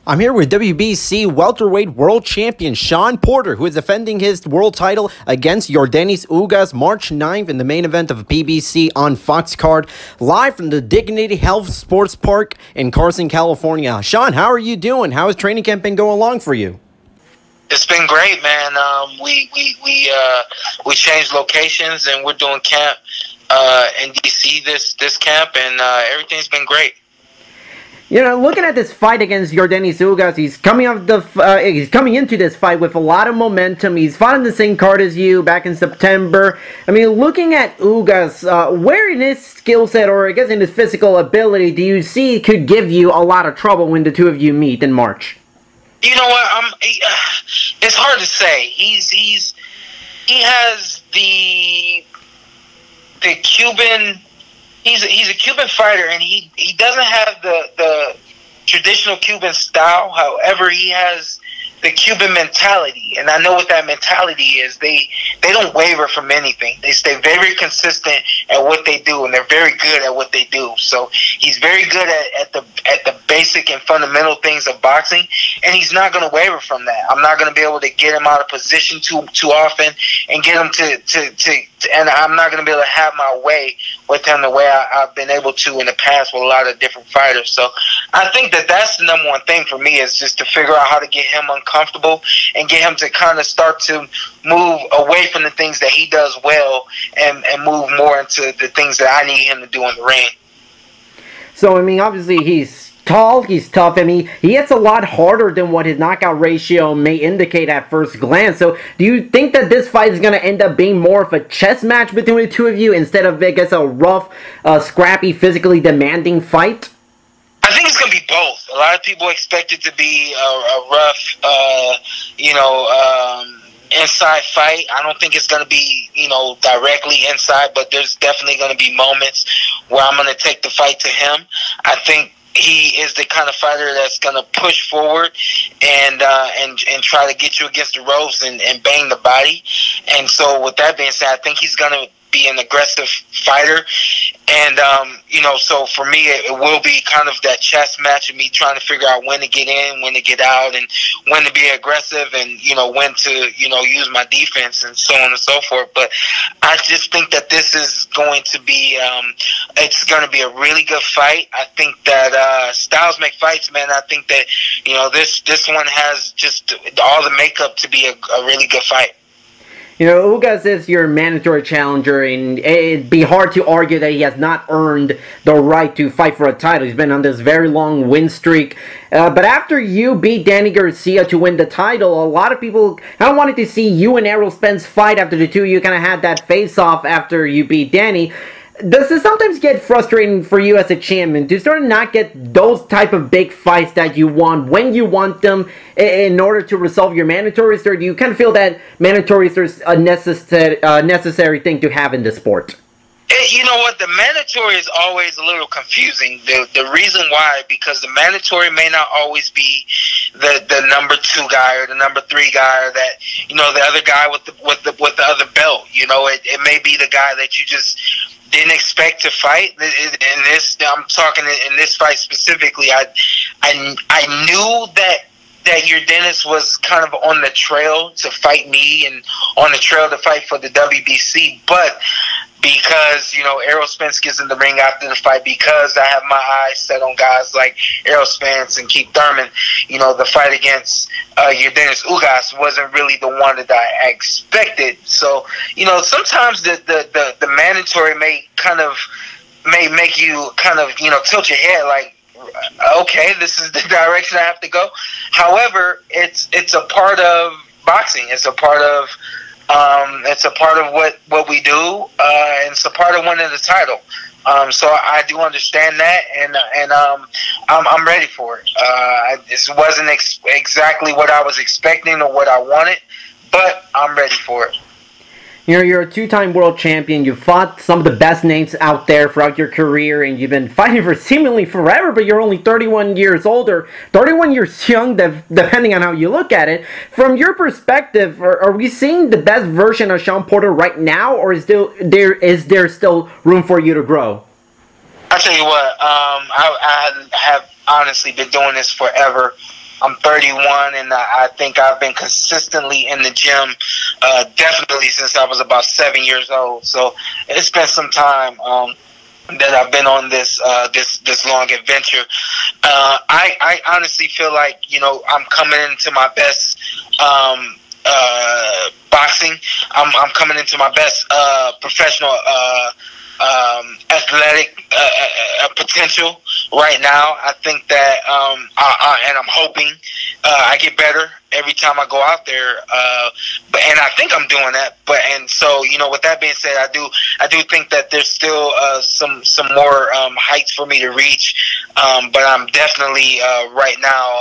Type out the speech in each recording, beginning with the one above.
I'm here with WBC welterweight world champion Shawn Porter, who is defending his world title against Yordenis Ugas March 9th in the main event of PBC on Fox Card, live from the Dignity Health Sports Park in Carson, California. Shawn, how are you doing? How has training camp been going along for you? It's been great, man. We changed locations and we're doing camp in DC this camp, and everything's been great. You know, looking at this fight against Yordenis Ugas, he's coming into this fight with a lot of momentum. He's fought in the same card as you back in September. I mean, looking at Ugas, where in his skill set, or I guess in his physical ability, do you see could give you a lot of trouble when the two of you meet in March? You know what? It's hard to say. He has the Cuban. He's a Cuban fighter, and he doesn't have the traditional Cuban style. However, he has the Cuban mentality, and I know what that mentality is. They don't waver from anything. They stay very consistent at what they do, and they're very good at what they do. So he's very good at the basic and fundamental things of boxing, and he's not going to waver from that. I'm not going to be able to get him out of position too often and get him and I'm not going to be able to have my way with him the way I've been able to in the past with a lot of different fighters. So I think that's the number one thing for me, is just to figure out how to get him uncomfortable and get him to kind of start to move away from the things that he does well and move more into the things that I need him to do in the ring. So, I mean, obviously he's tall, he's tough. I mean, he hits a lot harder than what his knockout ratio may indicate at first glance. So, do you think that this fight is going to end up being more of a chess match between the two of you instead of, I guess, a rough, scrappy, physically demanding fight? I think it's going to be both. A lot of people expect it to be a rough, inside fight. I don't think it's going to be, directly inside, but there's definitely going to be moments where I'm going to take the fight to him. I think he is the kind of fighter that's going to push forward and try to get you against the ropes and bang the body. And so with that being said, I think he's going to be an aggressive fighter. And, so for me, it will be kind of that chess match of me trying to figure out when to get in, when to get out, and when to be aggressive, and, when to, use my defense, and so on and so forth. But I just think that this is going to be, it's going to be a really good fight. I think that styles make fights, man. I think that, this one has just all the makeup to be a really good fight. Ugas is your mandatory challenger, and it'd be hard to argue that he has not earned the right to fight for a title. He's been on this very long win streak. But after you beat Danny Garcia to win the title, a lot of people kind of wanted to see you and Errol Spence fight after the two of you kind of had that face-off after you beat Danny. Does it sometimes get frustrating for you as a champion to sort of not get those type of big fights that you want when you want them in order to resolve your mandatories, or do you kind of feel that mandatories is a necessary thing to have in the sport? You know what? The mandatory is always a little confusing. The reason why, because the mandatory may not always be the number 2 guy or the number 3 guy, or that the other guy with the other belt. It may be the guy that you just didn't expect to fight. In this, I'm talking in this fight specifically. I knew that Yordenis was kind of on the trail to fight me and on the trail to fight for the WBC, but because, Errol Spence gets in the ring after the fight, because I have my eyes set on guys like Errol Spence and Keith Thurman, the fight against Yordenis Ugas wasn't really the one that I expected. So, sometimes the mandatory may make you kind of, tilt your head like, okay, this is the direction I have to go. However, it's a part of boxing. It's a part of what we do, and it's a part of winning the title. So I do understand that, and I'm ready for it. This wasn't exactly what I was expecting or what I wanted, but I'm ready for it. You're a 2-time world champion. You've fought some of the best names out there throughout your career, and you've been fighting for seemingly forever, but you're only 31 years older, 31 years young, depending on how you look at it. From your perspective, are we seeing the best version of Shawn Porter right now, or is there still room for you to grow? I tell you what, I have honestly been doing this forever. I'm 31, and I think I've been consistently in the gym, definitely since I was about 7 years old. So it's been some time that I've been on this long adventure. I honestly feel like, you know, I'm coming into my best boxing. I'm coming into my best professional athletic potential right now. I think that and I'm hoping I get better every time I go out there, and I think I'm doing that. And so, you know, with that being said, I do think that there's still some more heights for me to reach, but I'm definitely right now,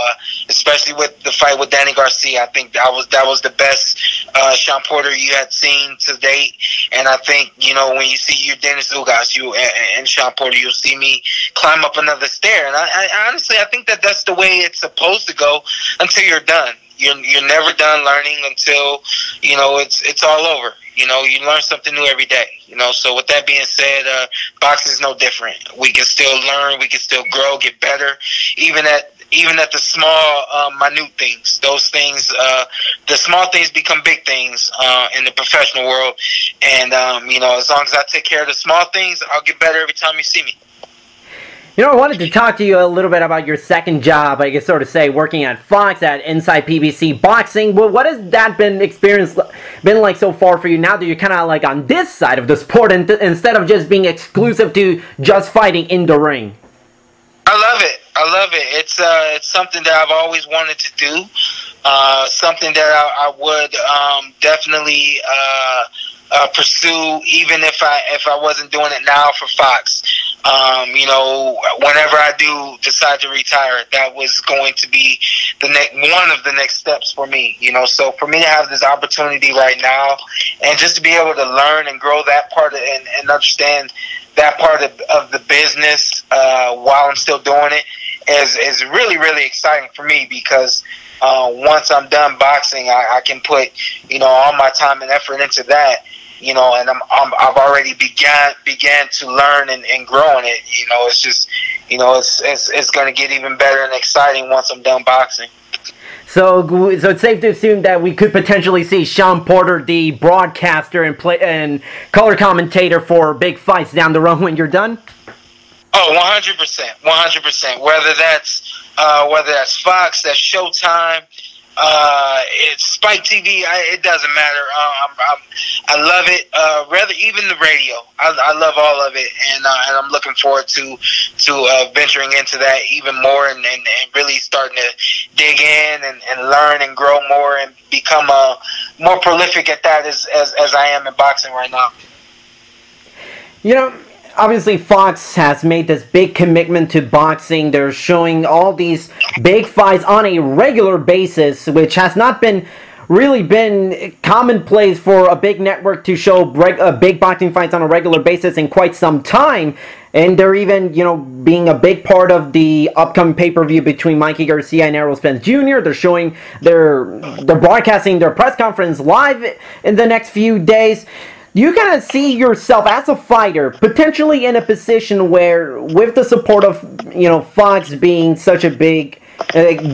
especially with the fight with Danny Garcia, I think that was the best Shawn Porter you had seen to date. And I think, you know, when you see your Dennis Ugas, and Shawn Porter, you'll see me climb up another stair. And I honestly, I think that that's the way it's supposed to go until you're done. You're never done learning until, you know, it's all over. You know, you learn something new every day. You know, so with that being said, boxing is no different. We can still learn, we can still grow, get better, even at the small, minute things. Those things, the small things become big things in the professional world. And you know, as long as I take care of the small things, I'll get better every time you see me. You know, I wanted to talk to you a little bit about your second job, I guess, sort of say, working at Fox at Inside PBC Boxing. Well, what has that been like so far for you now that you're kind of like on this side of the sport instead of just being exclusive to just fighting in the ring? I love it. It's something that I've always wanted to do. Something that I would definitely pursue, even if I wasn't doing it now for Fox. You know, whenever I do decide to retire, that was going to be one of the next steps for me. You know, so for me to have this opportunity right now, and just to be able to learn and grow that part and understand that part of the business while I'm still doing it is really, really exciting for me, because once I'm done boxing, I can put, you know, all my time and effort into that. You know, and I've already began to learn and grow in it. You know, it's just, you know, it's going to get even better and exciting once I'm done boxing. So it's safe to assume that we could potentially see Shawn Porter, the broadcaster and color commentator for big fights down the road when you're done. Oh, 100%. Whether that's Fox, that's Showtime, it's Spike TV. It doesn't matter. I love it. Rather, even the radio. I love all of it, and I'm looking forward to venturing into that even more, and really starting to dig in and learn and grow more and become more prolific at that as I am in boxing right now. You know, obviously Fox has made this big commitment to boxing. They're showing all these big fights on a regular basis, which has not really been commonplace for a big network to show big boxing fights on a regular basis in quite some time. And they're even, you know, being a big part of the upcoming pay-per-view between Mikey Garcia and Errol Spence Jr. They're showing, they're broadcasting their press conference live in the next few days. You kind of see yourself as a fighter potentially in a position where, with the support of, you know, Fox being such a big,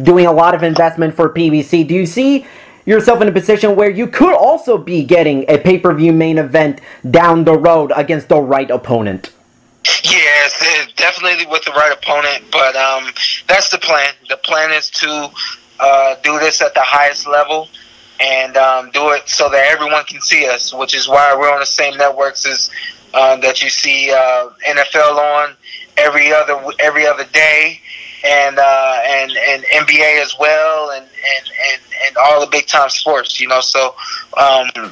doing a lot of investment for PBC, do you see yourself in a position where you could also be getting a pay-per-view main event down the road against the right opponent? Yes, definitely with the right opponent, but that's the plan. The plan is to do this at the highest level, and do it so that everyone can see us, which is why we're on the same networks as that you see NFL on every other day, and NBA as well, and all the big time sports. You know, so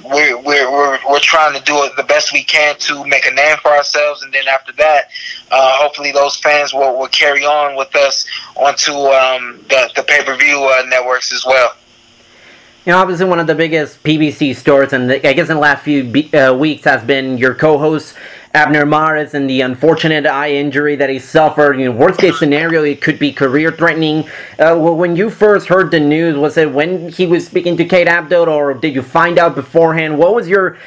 we're trying to do it the best we can to make a name for ourselves, and then after that, hopefully those fans will carry on with us onto the pay-per-view networks as well. You know, obviously one of the biggest PBC stories, and I guess in the last few weeks, has been your co-host Abner Mares and the unfortunate eye injury that he suffered. You know, worst case scenario, it could be career-threatening. When you first heard the news, was it when he was speaking to Kate Abdo, or did you find out beforehand? What was your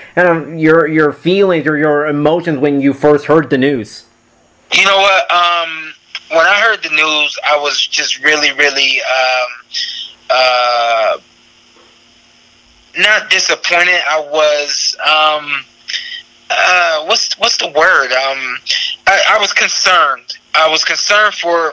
feelings or your emotions when you first heard the news? You know what? when I heard the news, I was just really, really not disappointed. I was what's the word? I was concerned. I was concerned for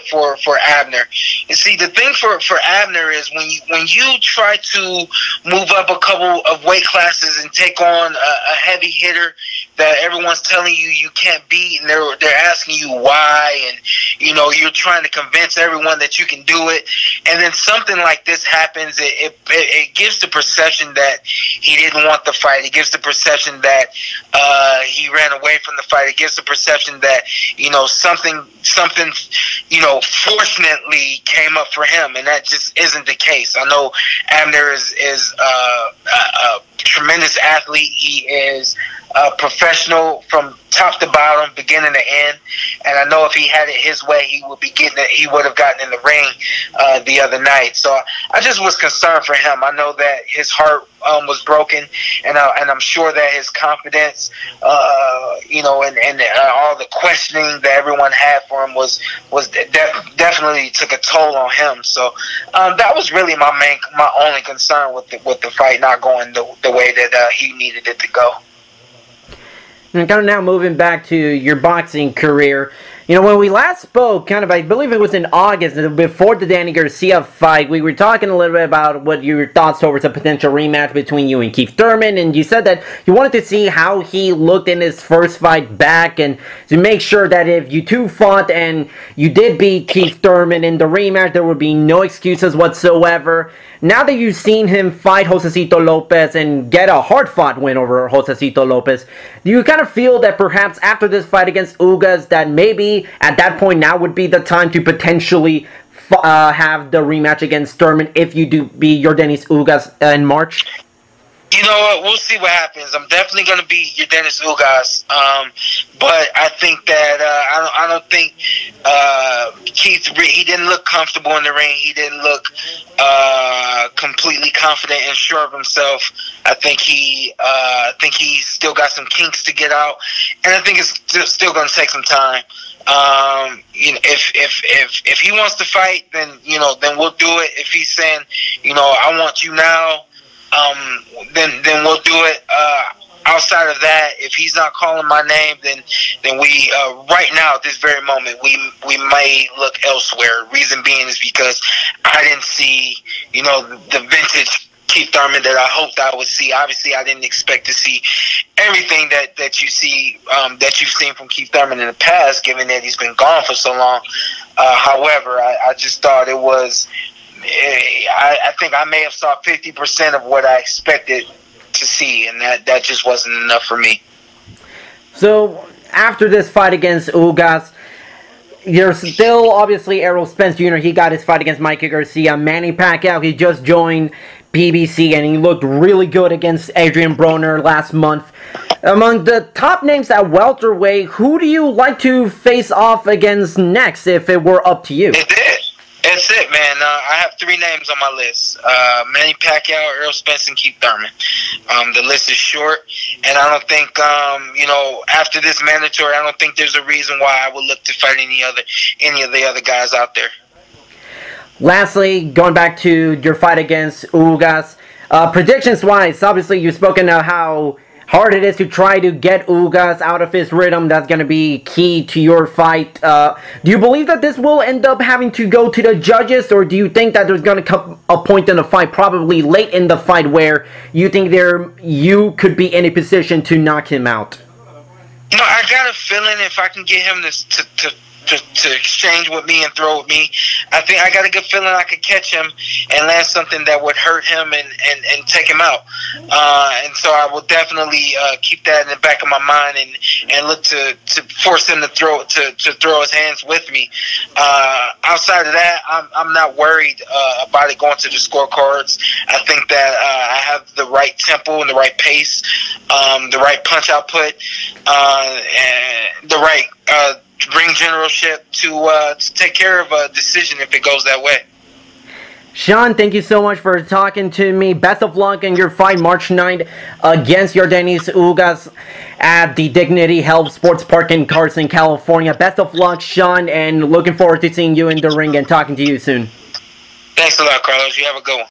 Abner. You see, the thing for Abner is when you try to move up a couple of weight classes and take on a heavy hitter that everyone's telling you can't beat, and they're asking you why, and you're trying to convince everyone that you can do it, and then something like this happens. It gives the perception that he didn't want the fight. It gives the perception that he ran away from the fight. It gives the perception that something fortunately came up for him, and that just isn't the case. I know Abner is a tremendous athlete. He is a professional from top to bottom, beginning to end. And I know if he had it his way, he would have gotten in the ring the other night. So I just was concerned for him. I know that his heart was broken, and I'm sure that his confidence, and all the questioning that everyone had for him was definitely took a toll on him. So that was really my only concern with the fight not going the way that he needed it to go. And kind of now moving back to your boxing career, when we last spoke, I believe it was in August, before the Danny Garcia fight, we were talking a little bit about what your thoughts towards a potential rematch between you and Keith Thurman, and you said that you wanted to see how he looked in his first fight back, and to make sure that if you two fought and you did beat Keith Thurman in the rematch, there would be no excuses whatsoever. Now that you've seen him fight Josecito Lopez and get a hard-fought win over Josecito Lopez, do you kind of feel that perhaps after this fight against Ugas that maybe at that point now would be the time to potentially have the rematch against Thurman if you do beat Yordenis Ugas in March? You know what? We'll see what happens. I'm definitely going to beat Yordenis Ugas, but I think that I don't think Keith. He didn't look comfortable in the ring. He didn't look completely confident and sure of himself. I think he's still got some kinks to get out, and I think it's still going to take some time. If he wants to fight, then we'll do it. If he's saying, I want you now, then we'll do it. Outside of that, if he's not calling my name, then we right now at this very moment we may look elsewhere. Reason being is because I didn't see the vintage Keith Thurman that I hoped I would see. Obviously, I didn't expect to see everything that you see that you've seen from Keith Thurman in the past, given that he's been gone for so long. However, I just thought it was. I think I may have saw 50% of what I expected to see, and that just wasn't enough for me. So after this fight against Ugas, you're still obviously Errol Spence Jr. He got his fight against Mikey Garcia. Manny Pacquiao, he just joined PBC and he looked really good against Adrian Broner last month. Among the top names at welterweight, who do you like to face off against next if it were up to you? That's it, man. I have three names on my list. Manny Pacquiao, Errol Spence, and Keith Thurman. The list is short, and I don't think, after this mandatory, I don't think there's a reason why I would look to fight any of the other guys out there. Lastly, going back to your fight against Ugas, predictions-wise, obviously you've spoken of how hard it is to try to get Ugas out of his rhythm. That's going to be key to your fight. Do you believe that this will end up having to go to the judges, or do you think that there's going to come a point in the fight, probably late in the fight, where you think you could be in a position to knock him out? I got a feeling if I can get him to exchange with me and throw with me, I think I got a good feeling I could catch him and land something that would hurt him and take him out. And so I will definitely keep that in the back of my mind and look to force him to throw his hands with me. Outside of that, I'm not worried about it going to the scorecards. I think that I have the right tempo and the right pace, the right punch output, and the right ring generalship to take care of a decision if it goes that way. Shawn, thank you so much for talking to me. Best of luck in your fight March 9th against Yordenis Ugas at the Dignity Health Sports Park in Carson, California. Best of luck, Shawn, and looking forward to seeing you in the ring and talking to you soon. Thanks a lot, Carlos. You have a good one.